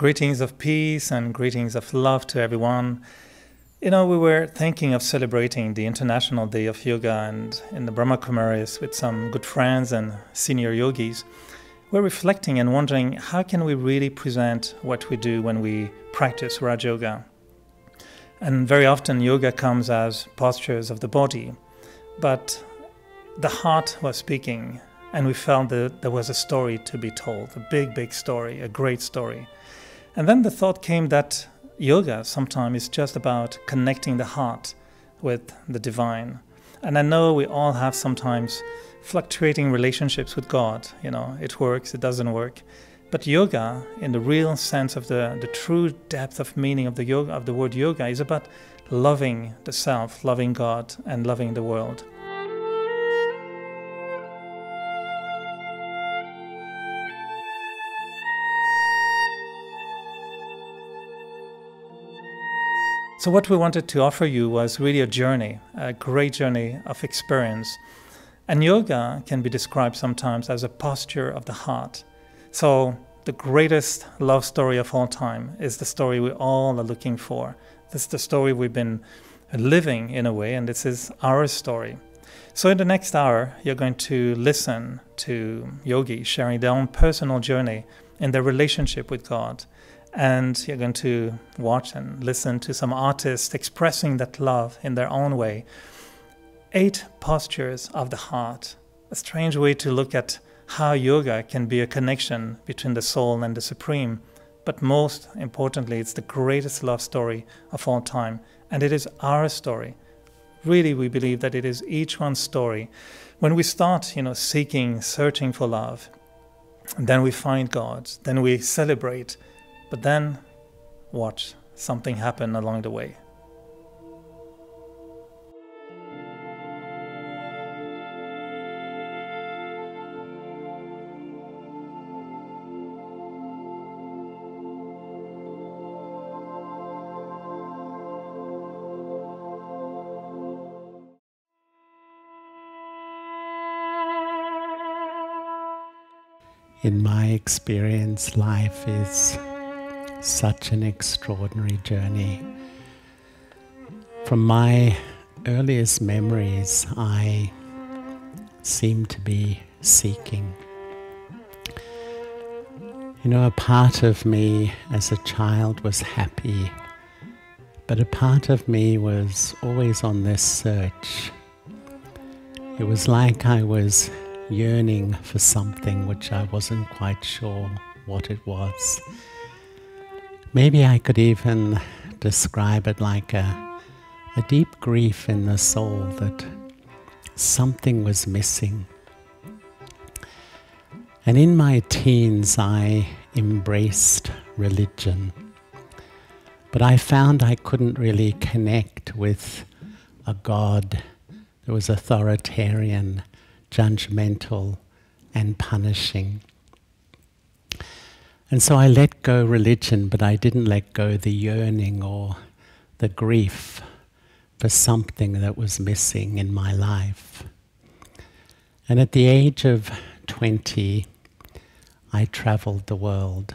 Greetings of peace and greetings of love to everyone. You know, we were thinking of celebrating the International Day of Yoga, and in the Brahma Kumaris with some good friends and senior yogis, we're reflecting and wondering how can we really present what we do when we practice Raj Yoga. And very often yoga comes as postures of the body, but the heart was speaking, and we felt that there was a story to be told, a big story, a great story. And then the thought came that yoga sometimes is just about connecting the heart with the divine. And I know we all have sometimes fluctuating relationships with God. You know, it works, it doesn't work. But yoga, in the real sense of the true depth of meaning of the word yoga, is about loving the self, loving God, and loving the world. So what we wanted to offer you was really a journey, a great journey of experience. And yoga can be described sometimes as a posture of the heart. So the greatest love story of all time is the story we all are looking for. This is the story we've been living in a way, and this is our story. So in the next hour, you're going to listen to yogis sharing their own personal journey in their relationship with God. And you're going to watch and listen to some artists expressing that love in their own way. 8 postures of the heart. A strange way to look at how yoga can be a connection between the soul and the supreme. But most importantly, it's the greatest love story of all time. And it is our story. Really, we believe that it is each one's story. When we start, seeking, searching for love, then we find God, then we celebrate. But then, watch something happen along the way. In my experience, life is such an extraordinary journey. From my earliest memories, I seem to be seeking. A part of me as a child was happy, but a part of me was always on this search. It was like I was yearning for something which I wasn't quite sure what it was. Maybe I could even describe it like a deep grief in the soul that something was missing. And in my teens, I embraced religion. But I found I couldn't really connect with a God that was authoritarian, judgmental, and punishing. And so I let go religion, but I didn't let go the yearning or the grief for something that was missing in my life. And at the age of 20, I traveled the world.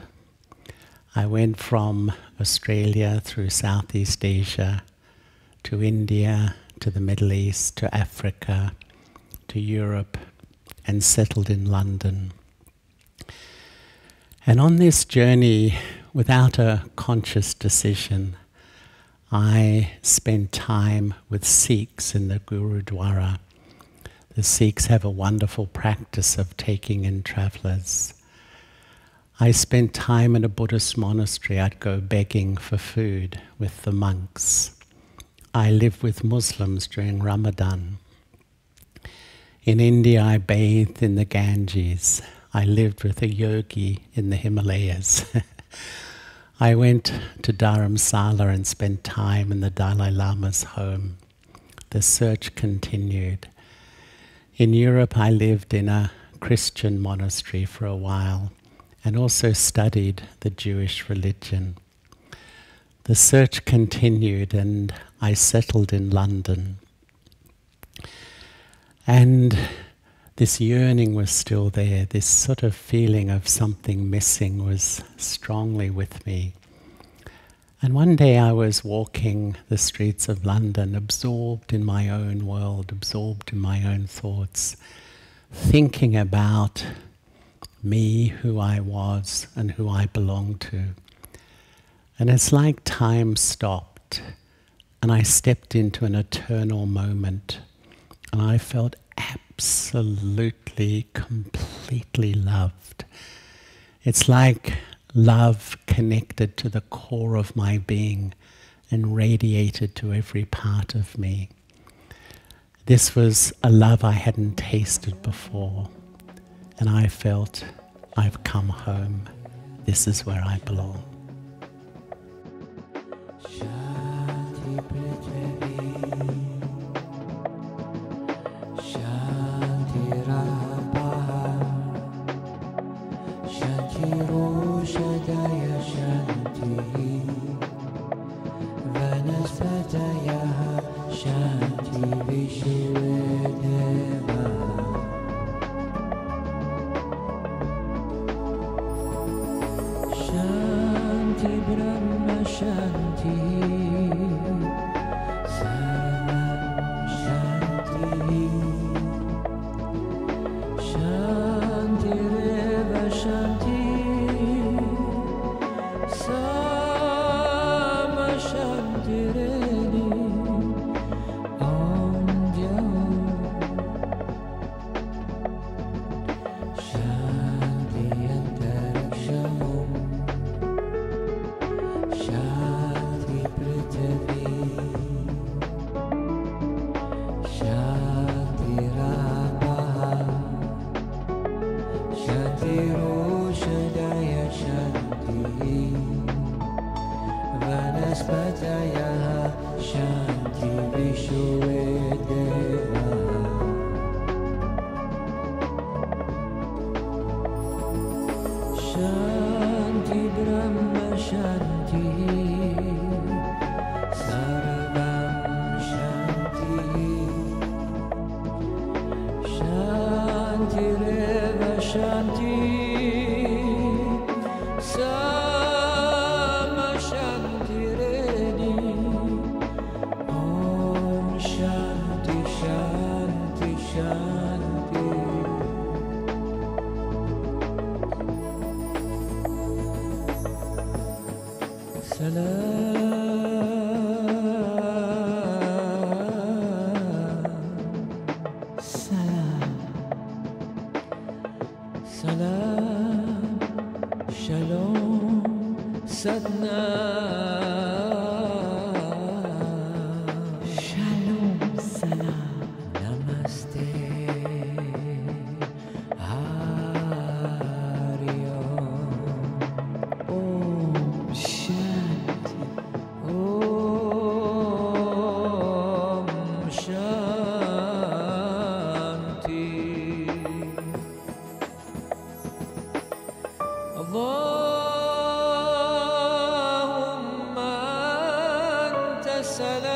I went from Australia through Southeast Asia to India, to the Middle East, to Africa, to Europe, and settled in London. And on this journey, without a conscious decision, I spent time with Sikhs in the Gurudwara. The Sikhs have a wonderful practice of taking in travellers. I spent time in a Buddhist monastery. I'd go begging for food with the monks. I lived with Muslims during Ramadan. In India, I bathed in the Ganges. I lived with a yogi in the Himalayas. I went to Dharamsala and spent time in the Dalai Lama's home. The search continued. In Europe, I lived in a Christian monastery for a while and also studied the Jewish religion. The search continued and I settled in London. And this yearning was still there. This sort of feeling of something missing was strongly with me. And one day I was walking the streets of London, absorbed in my own world, absorbed in my own thoughts, thinking about me, who I was, and who I belonged to. And it's like time stopped, and I stepped into an eternal moment, and I felt absolutely, completely loved. It's like love connected to the core of my being and radiated to every part of me. This was a love I hadn't tasted before, and I felt, I've come home. This is where I belong. Brahma Shanti, Shanti, Shanti Reva Shanti, Sama Shanti Reni, Om Jam, Shanti Antaraksham. Shanti Prithvi, Shanti Rama, Shanti Roshadaya Shanti, Vanaspataya Shanti Vishwedeva. Shanti Brahma Shanti, Sarvam Shanti, Shanti Reva Shanti, Sama Shanti Reni, Om Shanti Shanti Shanti. Salam, Shalom, Sadna, Shalom, Salam, Namaste, Hari Om, Om Shanti, Om Shanti. Allahumma anta salam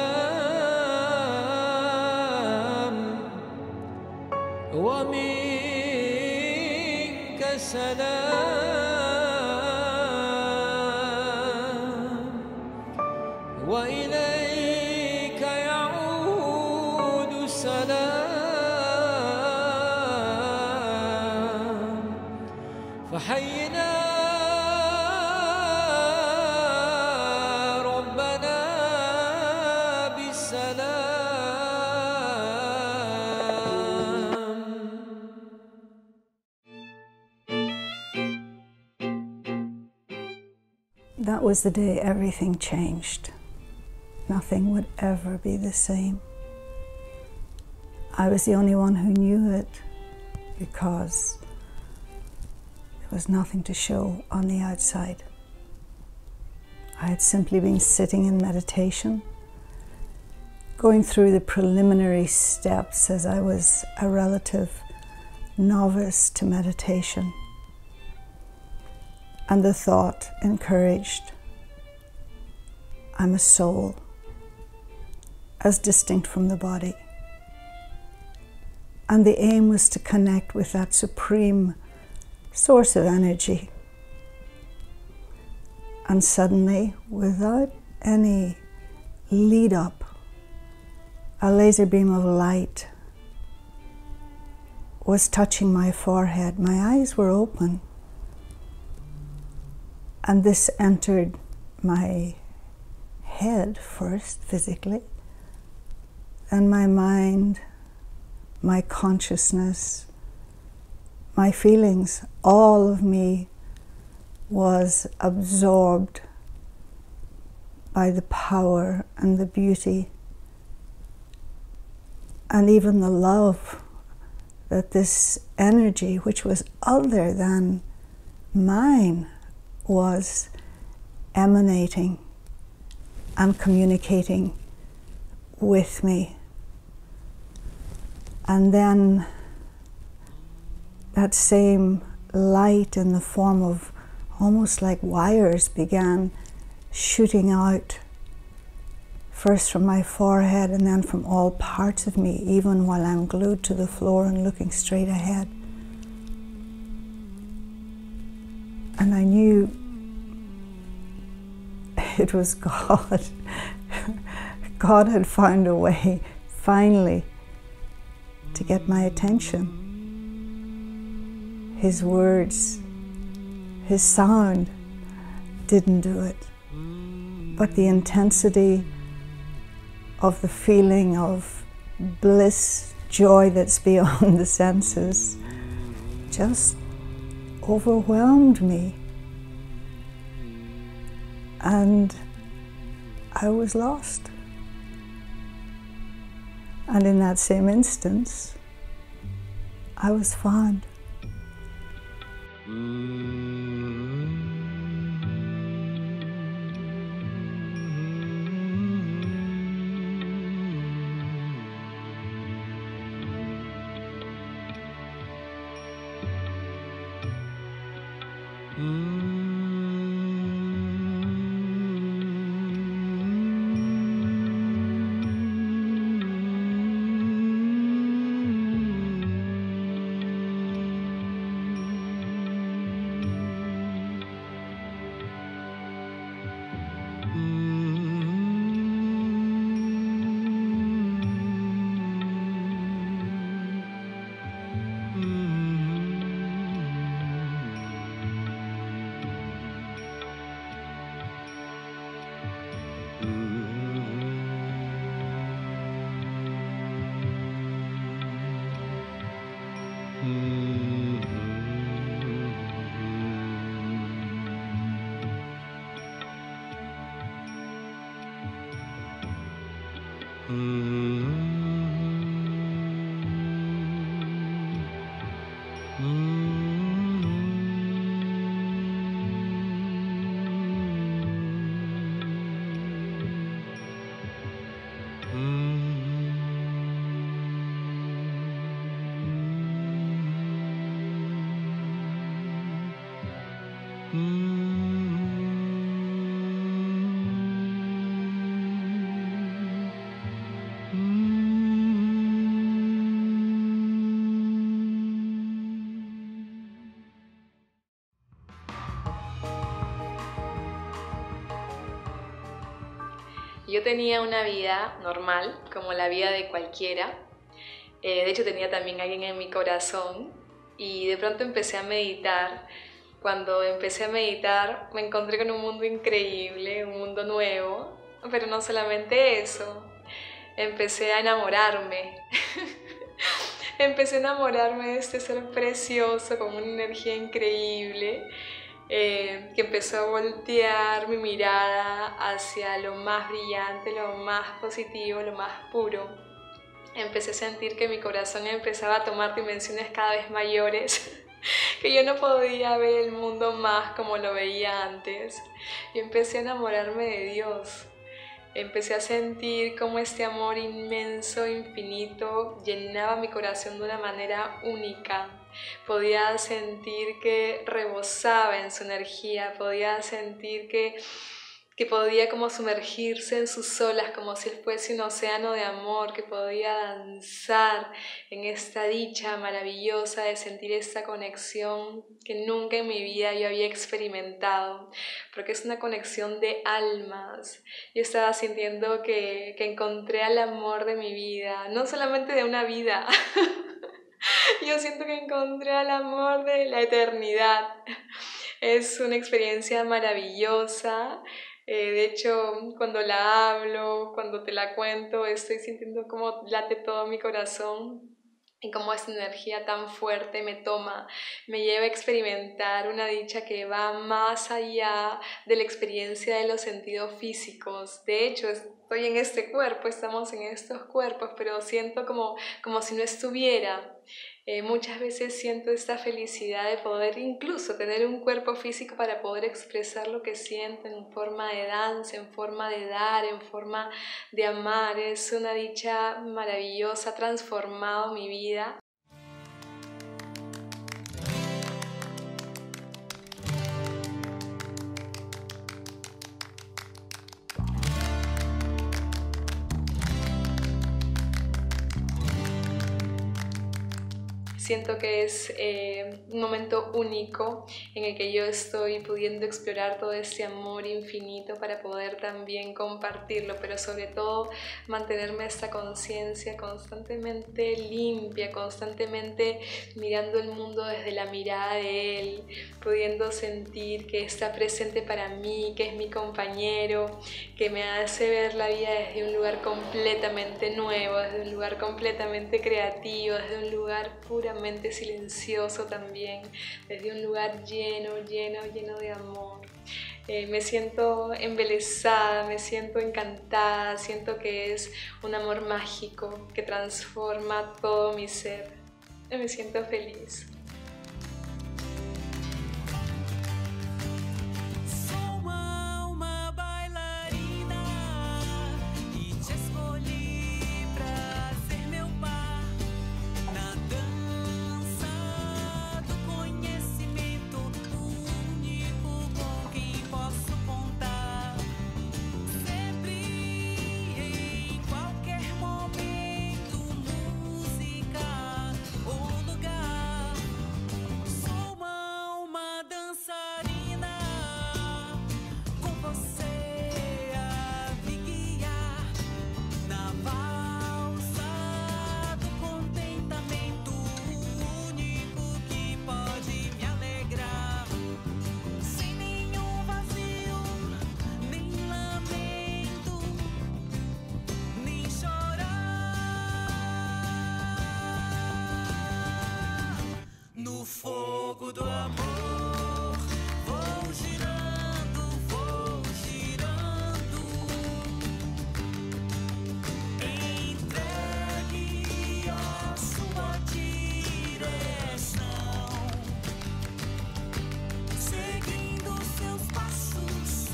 wa minka salam wa ilayka ya'udu salam fahayyina That was the day everything changed. Nothing would ever be the same. I was the only one who knew it because there was nothing to show on the outside. I had simply been sitting in meditation, going through the preliminary steps as I was a relative novice to meditation. And the thought encouraged, I'm a soul, as distinct from the body. And the aim was to connect with that supreme source of energy. And suddenly, without any lead up, a laser beam of light was touching my forehead. My eyes were open. And this entered my head first, physically, then my mind, my consciousness, my feelings. All of me was absorbed by the power and the beauty and even the love that this energy, which was other than mine, was emanating and communicating with me. And then that same light in the form of almost like wires began shooting out, first from my forehead and then from all parts of me, even while I'm glued to the floor and looking straight ahead. And I knew it was God. God had found a way, finally, to get my attention. His words, his sound didn't do it. But the intensity of the feeling of bliss, joy that's beyond the senses, just overwhelmed me. And I was lost. And in that same instance, I was found. Yo tenía una vida normal, como la vida de cualquiera. De hecho, tenía también alguien en mi corazón y de pronto empecé a meditar. Cuando empecé a meditar me encontré con un mundo increíble, un mundo nuevo, pero no solamente eso, empecé a enamorarme. Empecé a enamorarme de este ser precioso con una energía increíble. Que empezó a voltear mi mirada hacia lo más brillante, lo más positivo, lo más puro. Empecé a sentir que mi corazón empezaba a tomar dimensiones cada vez mayores, que yo no podía ver el mundo más como lo veía antes. Y empecé a enamorarme de Dios. Empecé a sentir cómo este amor inmenso, infinito, llenaba mi corazón de una manera única. Podía sentir que rebosaba en su energía, podía sentir que que podía como sumergirse en sus olas como si él fuese un océano de amor, que podía danzar en esta dicha maravillosa de sentir esta conexión que nunca en mi vida yo había experimentado, porque es una conexión de almas. Yo estaba sintiendo que encontré al amor de mi vida, no solamente de una vida, yo siento que encontré al amor de la eternidad. Es una experiencia maravillosa. De hecho, cuando la hablo, cuando te la cuento, estoy sintiendo como late todo mi corazón y cómo esta energía tan fuerte me toma, me lleva a experimentar una dicha que va más allá de la experiencia de los sentidos físicos. De hecho, estoy en este cuerpo, estamos en estos cuerpos, pero siento como si no estuviera. Muchas veces siento esta felicidad de poder incluso tener un cuerpo físico para poder expresar lo que siento en forma de danza, en forma de dar, en forma de amar. Es una dicha maravillosa, ha transformado mi vida. Siento que es un momento único en el que yo estoy pudiendo explorar todo este amor infinito para poder también compartirlo, pero sobre todo mantenerme esta conciencia constantemente limpia, constantemente mirando el mundo desde la mirada de él, pudiendo sentir que está presente para mí, que es mi compañero, que me hace ver la vida desde un lugar completamente nuevo, desde un lugar completamente creativo, desde un lugar puramente silencioso también, desde un lugar lleno de amor. Me siento embelesada, me siento encantada, siento que es un amor mágico que transforma todo mi ser. Me siento feliz. fogo do amor. Vou girando, entregue à sua direção, seguindo seus passos,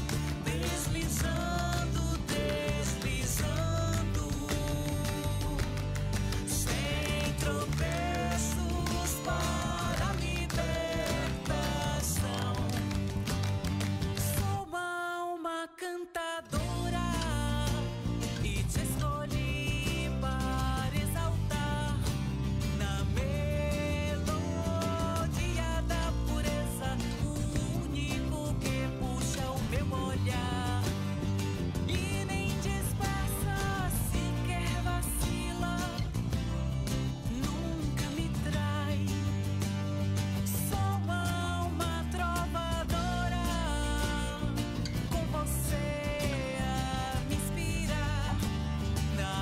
deslizando, deslizando, sem tropeços para a libertação. Sou uma alma cantadora e te escolhi para exaltar na melodia da pureza, o único que puxa o meu olhar e nem disfarça, sequer vacila, nunca me trai. Sou uma alma trovadora, com você a me inspirar na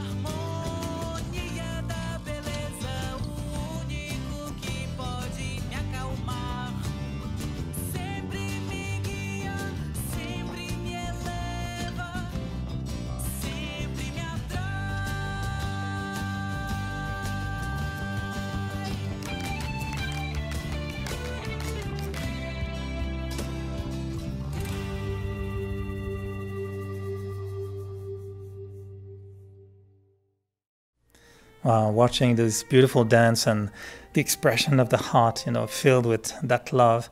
harmonia da beleza, o único que pode me acalmar. Sempre me guia, sempre me eleva, sempre me Wow, watching this beautiful dance and the expression of the heart, filled with that love,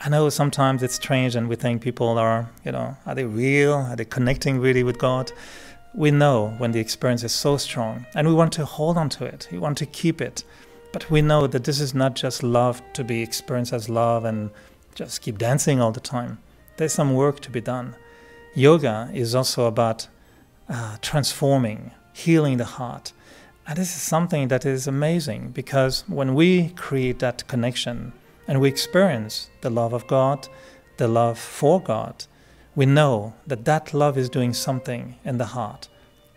I know sometimes it's strange and we think people are, are they real? Are they connecting really with God? We know when the experience is so strong and we want to hold on to it. We want to keep it. But we know that this is not just love to be experienced as love and just keep dancing all the time. There's some work to be done. Yoga is also about transforming, healing the heart. And this is something that is amazing because when we create that connection and we experience the love of God, the love for God, we know that that love is doing something in the heart.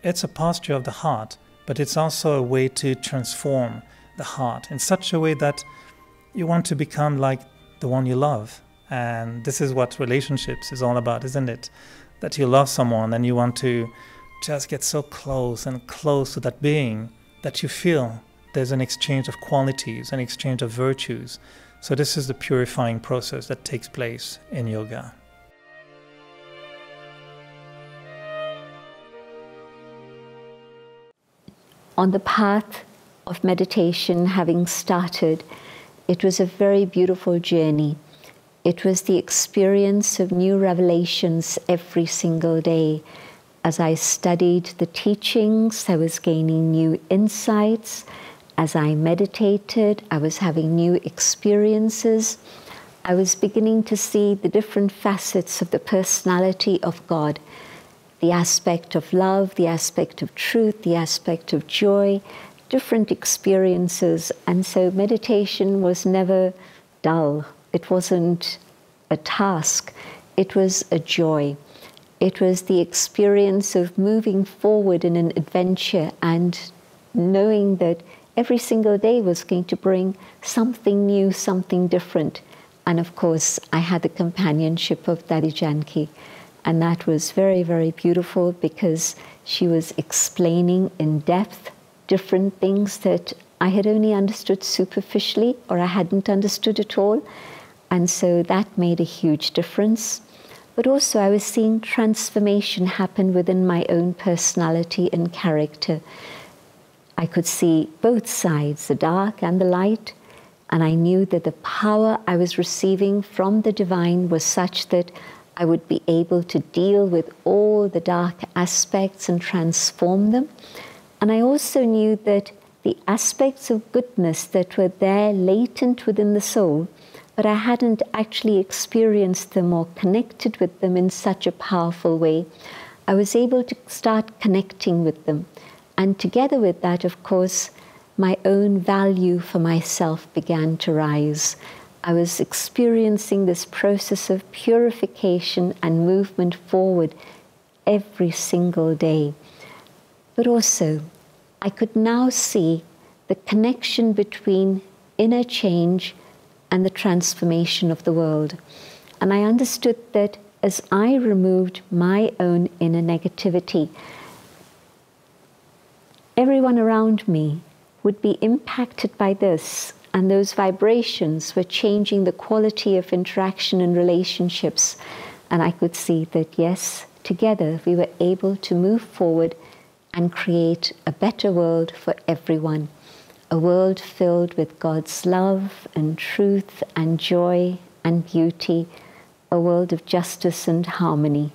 It's a posture of the heart, but it's also a way to transform the heart in such a way that you want to become like the one you love. And this is what relationships is all about, isn't it? That you love someone and you want to just get so close and close to that being that you feel there's an exchange of qualities, an exchange of virtues. So this is the purifying process that takes place in yoga. On the path of meditation having started, it was a very beautiful journey. It was the experience of new revelations every single day. As I studied the teachings, I was gaining new insights. As I meditated, I was having new experiences. I was beginning to see the different facets of the personality of God. The aspect of love, the aspect of truth, the aspect of joy, different experiences. And so meditation was never dull. It wasn't a task. It was a joy. It was the experience of moving forward in an adventure and knowing that every single day was going to bring something new, something different. And of course, I had the companionship of Daddy Janki. And that was very, very beautiful because she was explaining in depth different things that I had only understood superficially or I hadn't understood at all. And so that made a huge difference. But also I was seeing transformation happen within my own personality and character. I could see both sides, the dark and the light, and I knew that the power I was receiving from the divine was such that I would be able to deal with all the dark aspects and transform them. And I also knew that the aspects of goodness that were there latent within the soul, but I hadn't actually experienced them or connected with them in such a powerful way, I was able to start connecting with them. And together with that, of course, my own value for myself began to rise. I was experiencing this process of purification and movement forward every single day. But also, I could now see the connection between inner change and the transformation of the world. And I understood that as I removed my own inner negativity, everyone around me would be impacted by this, and those vibrations were changing the quality of interaction and relationships. And I could see that, yes, together we were able to move forward and create a better world for everyone. A world filled with God's love and truth and joy and beauty. A world of justice and harmony.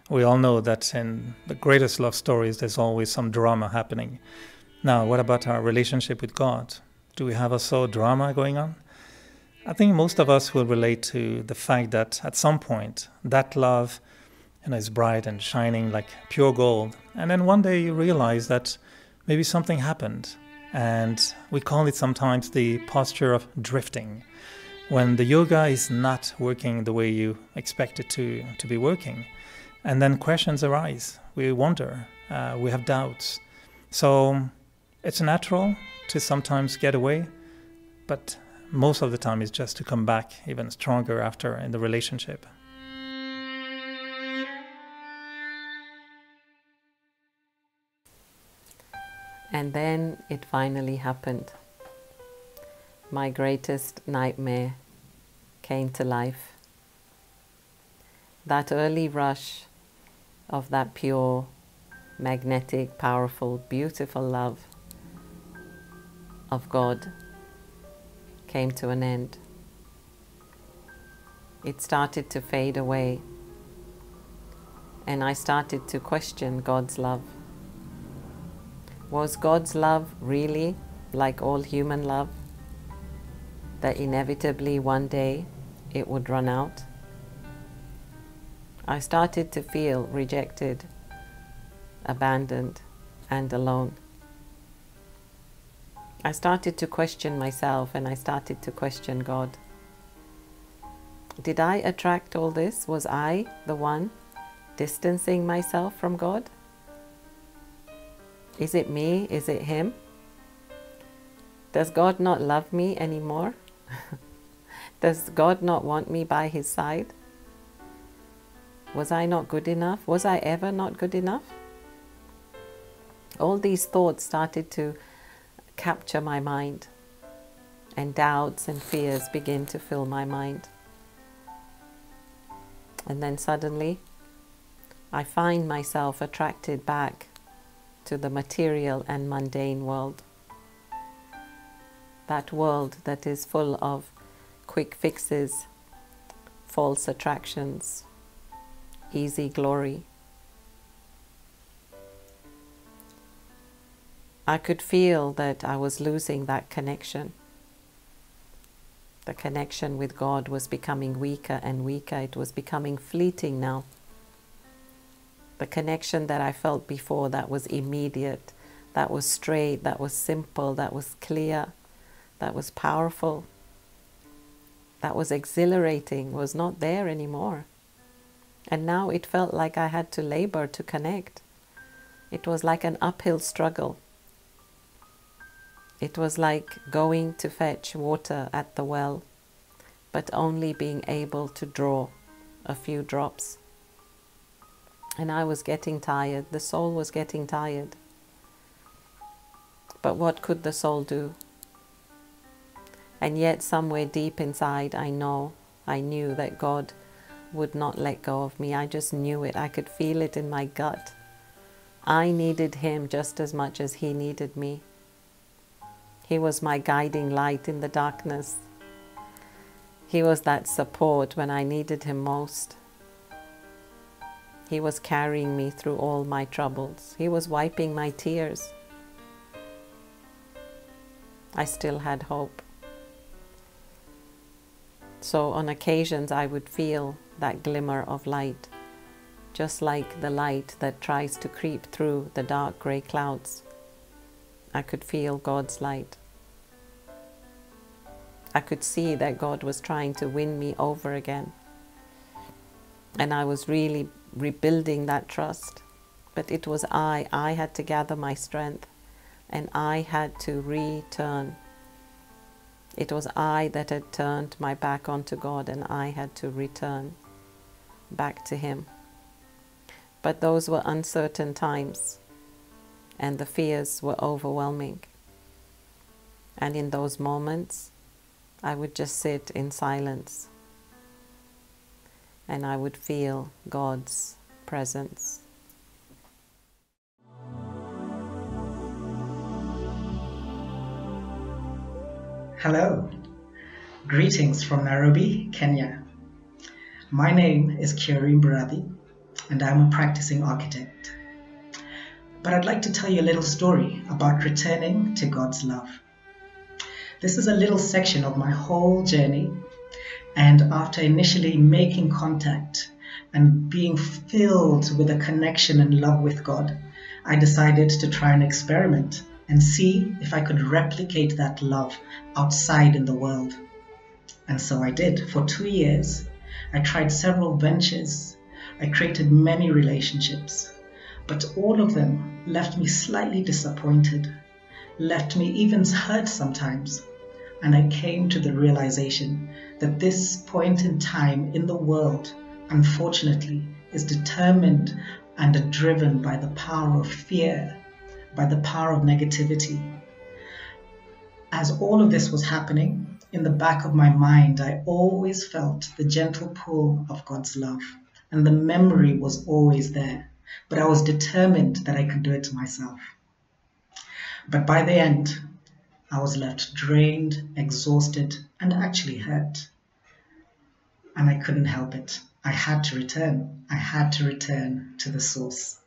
We all know that in the greatest love stories, there's always some drama happening. Now, what about our relationship with God? Do we have also drama going on? I think most of us will relate to the fact that at some point, that love is bright and shining like pure gold. And then one day you realize that maybe something happened. And we call it sometimes the posture of drifting. When the yoga is not working the way you expect it to be working. And then questions arise. We wonder. We have doubts. So it's natural to sometimes get away. But most of the time it's just to come back even stronger after in the relationship. And then it finally happened. My greatest nightmare came to life. That early rush of that pure, magnetic, powerful, beautiful love of God came to an end. It started to fade away, and I started to question God's love. Was God's love really like all human love? That inevitably one day it would run out? I started to feel rejected, abandoned, and alone. I started to question myself, and I started to question God. Did I attract all this? Was I the one distancing myself from God? Is it me? Is it Him? Does God not love me anymore? Does God not want me by His side? Was I not good enough? Was I ever not good enough? All these thoughts started to capture my mind, and doubts and fears began to fill my mind. And then suddenly, I find myself attracted back to the material and mundane world. That world that is full of quick fixes, false attractions, easy glory. I could feel that I was losing that connection. The connection with God was becoming weaker and weaker. It was becoming fleeting now. The connection that I felt before, that was immediate, that was straight, that was simple, that was clear, that was powerful, that was exhilarating, was not there anymore. And now it felt like I had to labor to connect. It was like an uphill struggle. It was like going to fetch water at the well, but only being able to draw a few drops. And I was getting tired. The soul was getting tired. But what could the soul do? And yet somewhere deep inside, I knew that God would not let go of me. I just knew it. I could feel it in my gut. I needed Him just as much as He needed me. He was my guiding light in the darkness. He was that support when I needed Him most. He was carrying me through all my troubles. He was wiping my tears. I still had hope. So on occasions I would feel that glimmer of light, just like the light that tries to creep through the dark grey clouds. I could feel God's light. I could see that God was trying to win me over again. And I was really rebuilding that trust. But it was I had to gather my strength, and I had to return. It was I that had turned my back onto God, and I had to return back to Him. But those were uncertain times, and the fears were overwhelming. And in those moments, I would just sit in silence, and I would feel God's presence. Hello, greetings from Nairobi, Kenya. My name is Kirin Barathi, and I'm a practicing architect. But I'd like to tell you a little story about returning to God's love. This is a little section of my whole journey, and after initially making contact and being filled with a connection and love with God, I decided to try an experiment and see if I could replicate that love outside in the world. And so I did. For 2 years, I tried several ventures. I created many relationships, but all of them left me slightly disappointed, left me even hurt sometimes. And I came to the realization that this point in time in the world, unfortunately, is determined and driven by the power of fear, by the power of negativity. As all of this was happening, in the back of my mind, I always felt the gentle pull of God's love, and the memory was always there, but I was determined that I could do it myself. But by the end, I was left drained, exhausted, and actually hurt. And I couldn't help it. I had to return. I had to return to the source.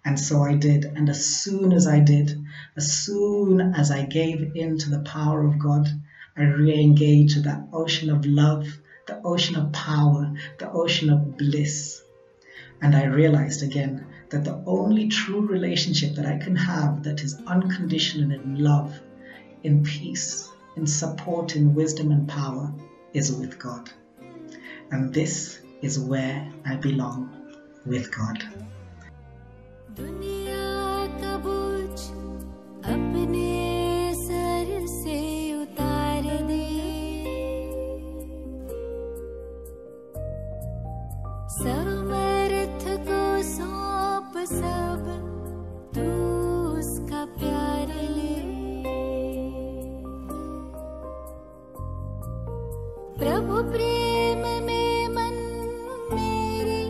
And so I did. And as soon as I did, as soon as I gave in to the power of God, I re-engaged with that ocean of love, the ocean of power, the ocean of bliss. And I realized again that the only true relationship that I can have that is unconditional in love, in peace, in support, in wisdom and power is with God. And this is where I belong, with God. दुनिया का बोझ अपने sir से उतार दे, समर्थ को सौंप सब, तू उसका प्यार ले। प्रभु प्रेम में मन मेरे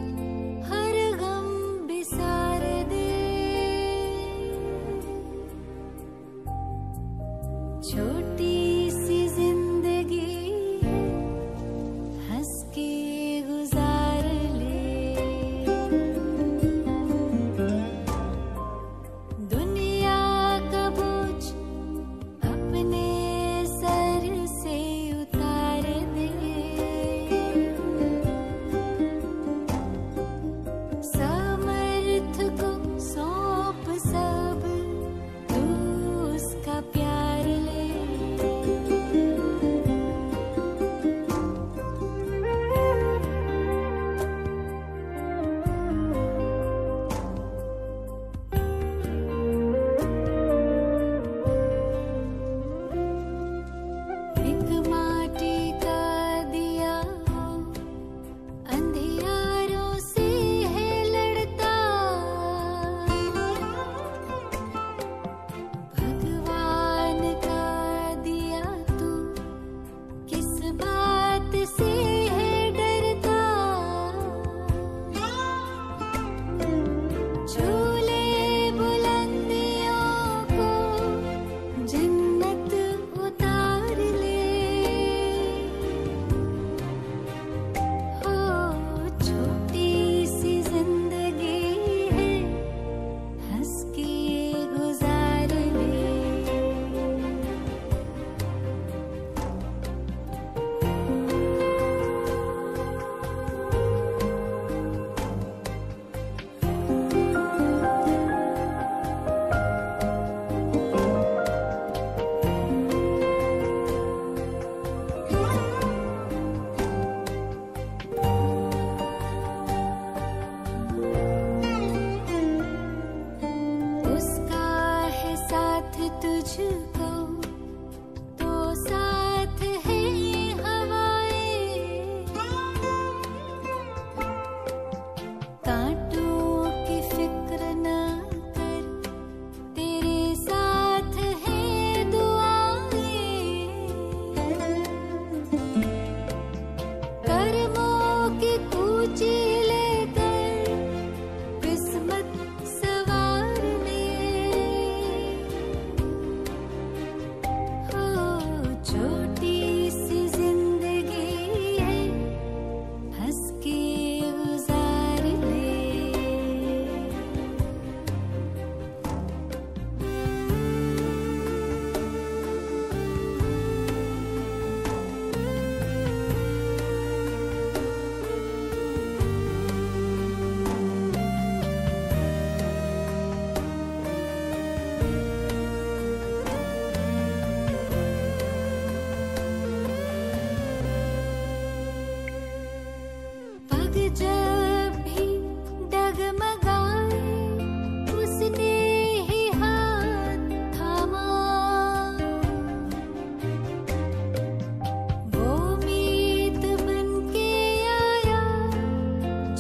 हर गम बिसार दे, छोटी सी जिंदगी हंस के गुजार ले।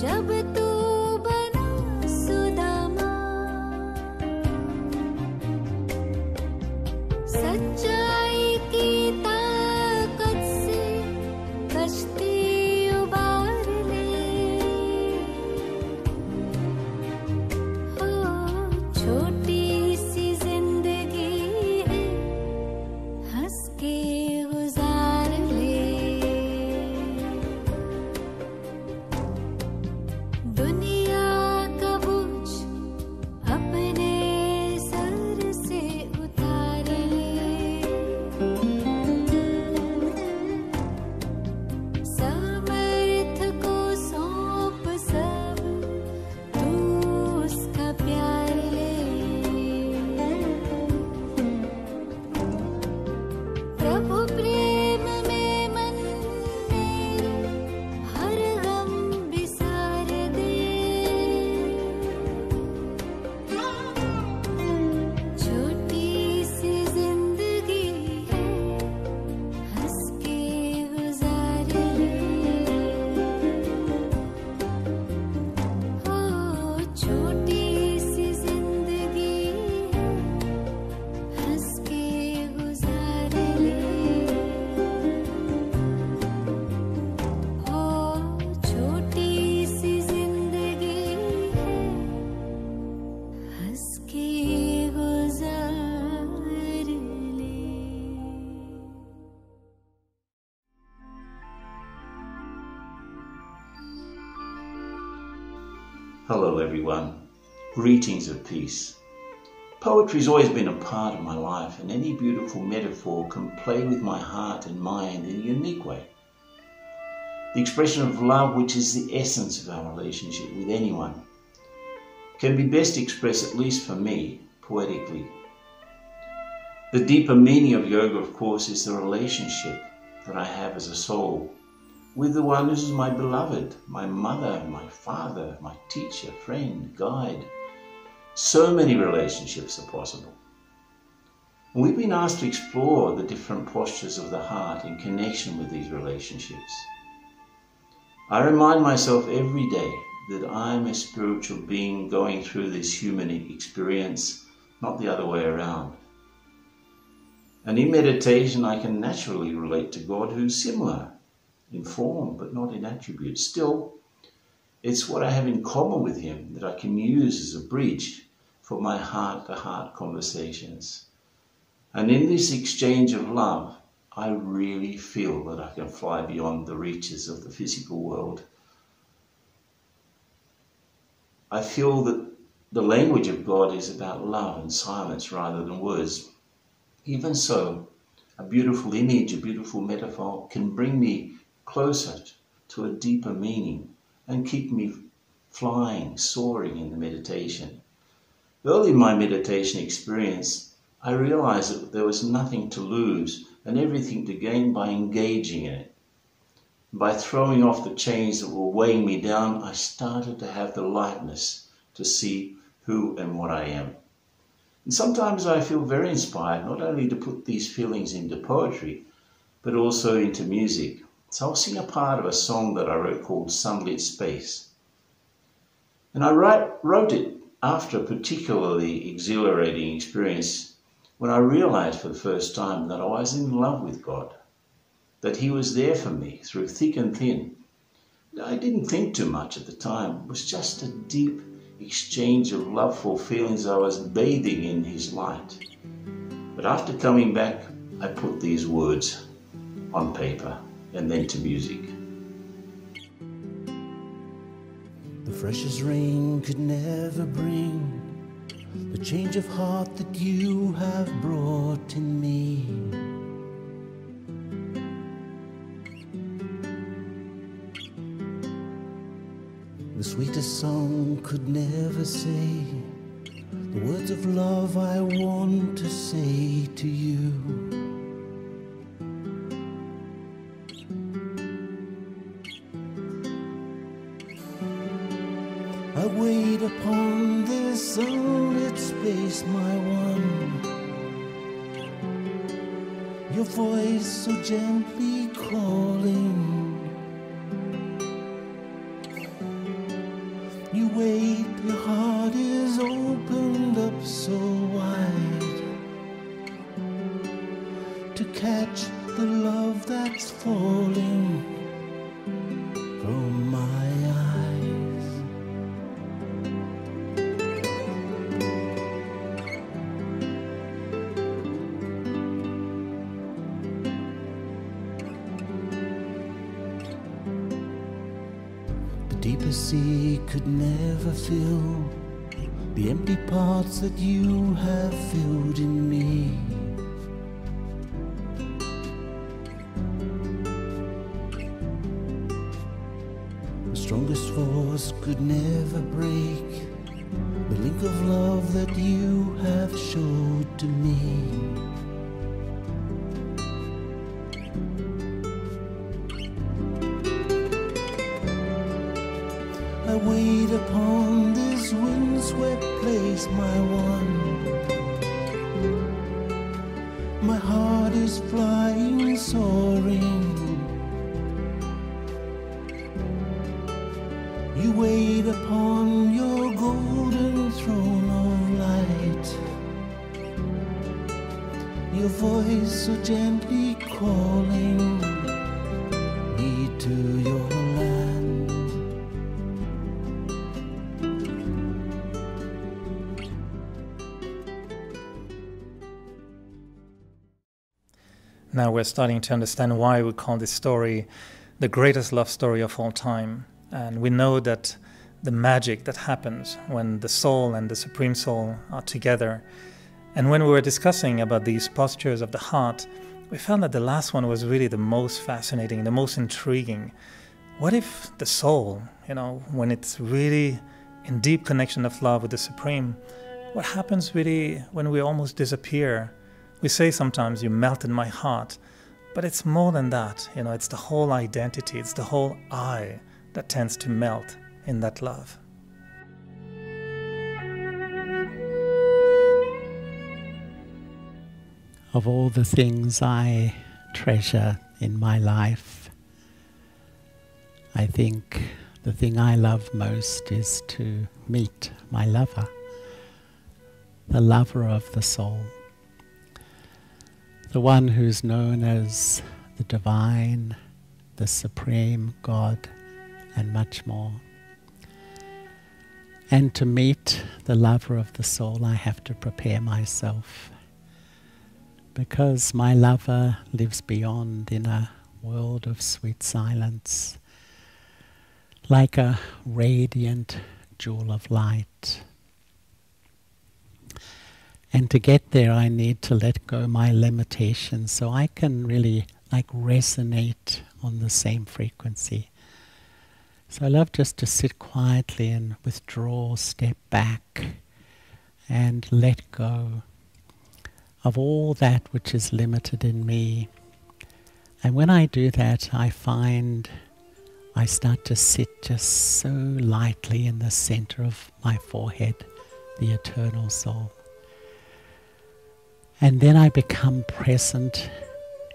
जब तू बना सुदामा सच्चाई की ताकत से कश्ती उबार ले हो छोटी सी जिंदगी है हंस के गुजार ले दुनिया का बोझ अपने सर से उतार ले समर्थ को सौंप सब तू उसका प्यार ले प्रभु प्रेम में मन मेरे हर गम बिसार दे छोटी सी जिंदगी है हंस के गुजार ले हो छोटी सी जिंदगी है हंस के गुजार ले हो छोटी सी जिंदगी है हंस के गुजार ले Hello everyone, greetings of peace. Poetry's always been a part of my life, and any beautiful metaphor can play with my heart and mind in a unique way. The expression of love, which is the essence of our relationship with anyone, can be best expressed, at least for me, poetically. The deeper meaning of yoga, of course, is the relationship that I have as a soul with the one who is my beloved, my mother, my father, my teacher, friend, guide. So many relationships are possible. And we've been asked to explore the different postures of the heart in connection with these relationships. I remind myself every day that I'm a spiritual being going through this human experience, not the other way around. And in meditation, I can naturally relate to God, who's similar in form, but not in attribute. Still, it's what I have in common with him that I can use as a bridge for my heart-to-heart conversations. And in this exchange of love, I really feel that I can fly beyond the reaches of the physical world. I feel that the language of God is about love and silence rather than words. Even so, a beautiful image, a beautiful metaphor can bring me closer to a deeper meaning and keep me flying, soaring in the meditation. Early in my meditation experience, I realized that there was nothing to lose and everything to gain by engaging in it. By throwing off the chains that were weighing me down, I started to have the lightness to see who and what I am. And sometimes I feel very inspired not only to put these feelings into poetry, but also into music. So I'll sing a part of a song that I wrote called Sunlit Space. And I wrote it after a particularly exhilarating experience when I realized for the first time that I was in love with God, that he was there for me through thick and thin. I didn't think too much at the time. It was just a deep exchange of loveful feelings. I was bathing in his light. But after coming back, I put these words on paper and then to music. The freshest rain could never bring the change of heart that you have brought in me. The sweetest song could never say the words of love I want to say to you. I wait upon this sunlit space, my one. Your voice so gently calling. the sea could never fill the empty parts that you have filled in me. The strongest force could never break the link of love that you have showed to me. I wait upon this windswept place, my one. My heart is flying, soaring. You wait upon your golden throne of light. Your voice so gently calling me to your land. Now we're starting to understand why we call this story the greatest love story of all time. And we know that the magic that happens when the soul and the Supreme Soul are together. And when we were discussing about these postures of the heart, we found that the last one was really the most fascinating, the most intriguing. What if the soul, when it's really in deep connection of love with the Supreme, what happens really when we almost disappear? We say sometimes, you melted my heart, but it's more than that. It's the whole identity, it's the whole I that tends to melt in that love. Of all the things I treasure in my life, I think the thing I love most is to meet my lover, the lover of the soul. The one who's known as the divine, the supreme God, and much more. And to meet the lover of the soul, I have to prepare myself, because my lover lives beyond in a world of sweet silence, like a radiant jewel of light. And to get there, I need to let go my limitations so I can really resonate on the same frequency. So I love just to sit quietly and withdraw, step back, and let go of all that which is limited in me. And when I do that, I find I start to sit just so lightly in the center of my forehead, the eternal soul. And then I become present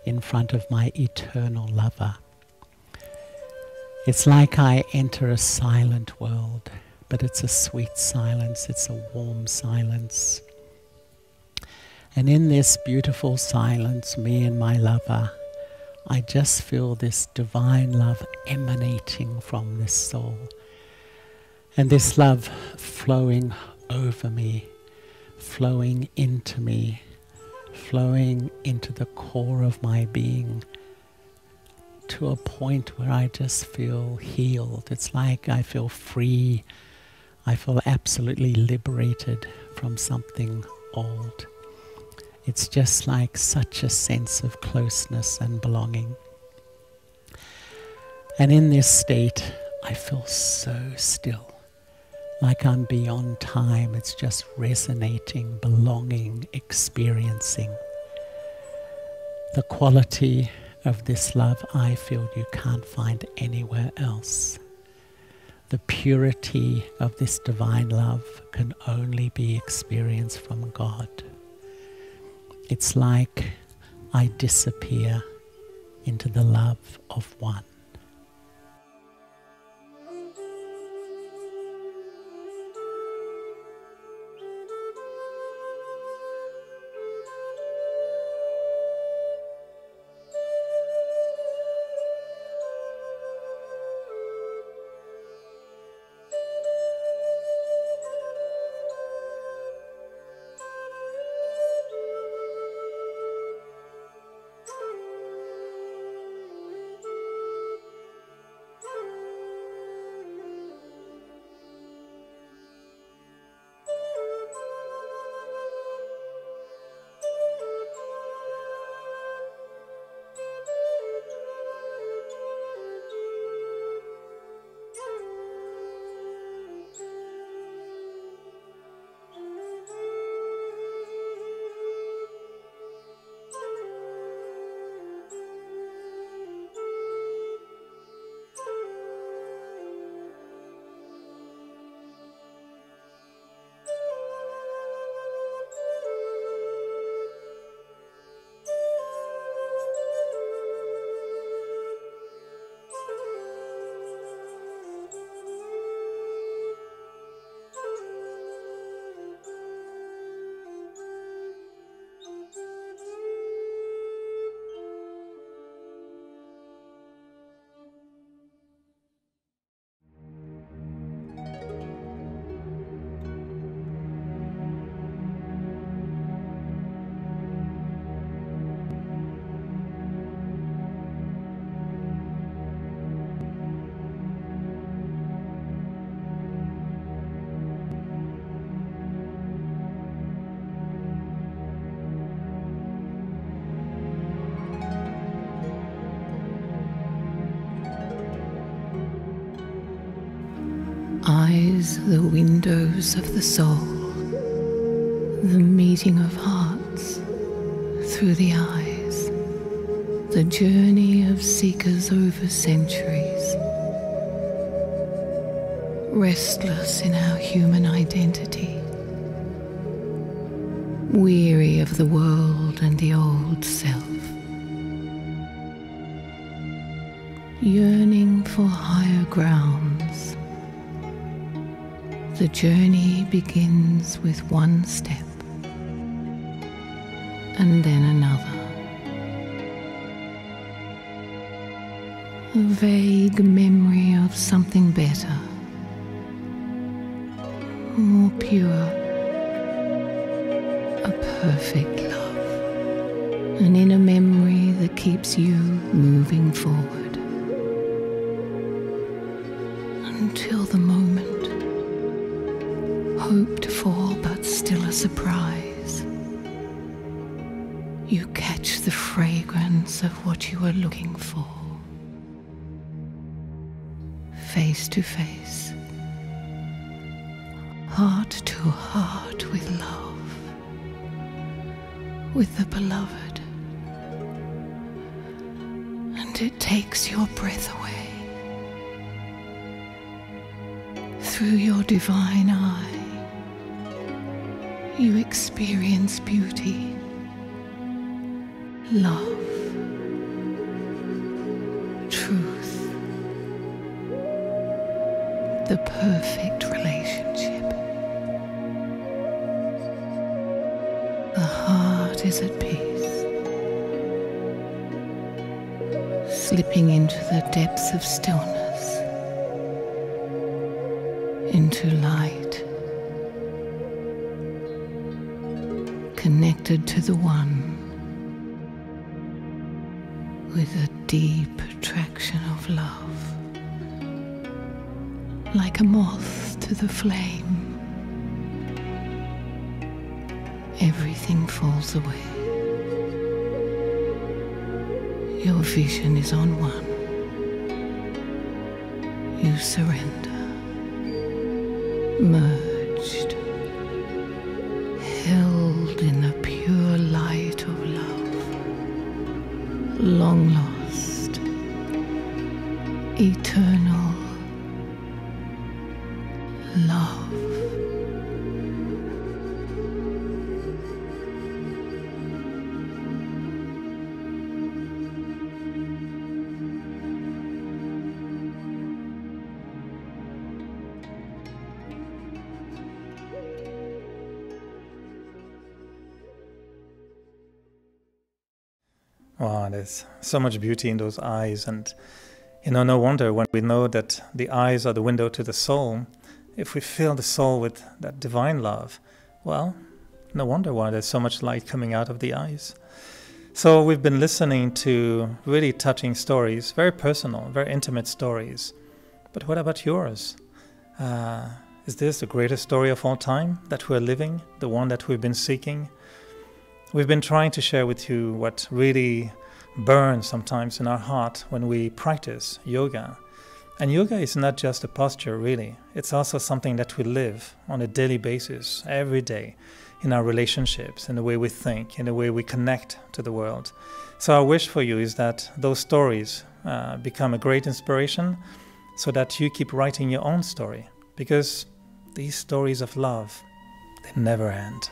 in front of my eternal lover. It's like I enter a silent world, but it's a sweet silence, it's a warm silence. And in this beautiful silence, me and my lover, I just feel this divine love emanating from this soul. And this love flowing over me, flowing into me, flowing into the core of my being, to a point where I just feel healed. It's like I feel free. I feel absolutely liberated from something old. It's just like such a sense of closeness and belonging. And in this state, I feel so still, like I'm beyond time. It's just resonating, belonging, experiencing. The quality of this love, I feel you can't find anywhere else. The purity of this divine love can only be experienced from God. It's like I disappear into the love of one. Eyes, the windows of the soul, the meeting of hearts through the eyes, the journey of seekers over centuries, restless in our human identity, weary of the world and the old self, yearning for higher grounds. The journey begins with one step and then another. A vague memory of something better, more pure, a perfect love, an inner memory that keeps you moving forward until the moment hoped for but still a surprise. You catch the fragrance of what you were looking for. Face to face, heart to heart with love, with the beloved, and it takes your breath away. Through your divine eye, you experience beauty, love, truth, the perfect relationship. The heart is at peace, slipping into the depths of stillness, into light, connected to the One, with a deep attraction of love, like a moth to the flame. Everything falls away. Your vision is on one. You surrender, merged, held in the pure light of love, long lost, eternal love. Wow, there's so much beauty in those eyes. And, no wonder when we know that the eyes are the window to the soul, if we fill the soul with that divine love, well, no wonder why there's so much light coming out of the eyes. So we've been listening to really touching stories, very personal, very intimate stories. But what about yours? Is this the greatest story of all time that we're living, the one that we've been seeking? We've been trying to share with you what really burns sometimes in our heart when we practice yoga. And yoga is not just a posture, really. It's also something that we live on a daily basis, every day, in our relationships, in the way we think, in the way we connect to the world. So our wish for you is that those stories become a great inspiration so that you keep writing your own story, because these stories of love, they never end.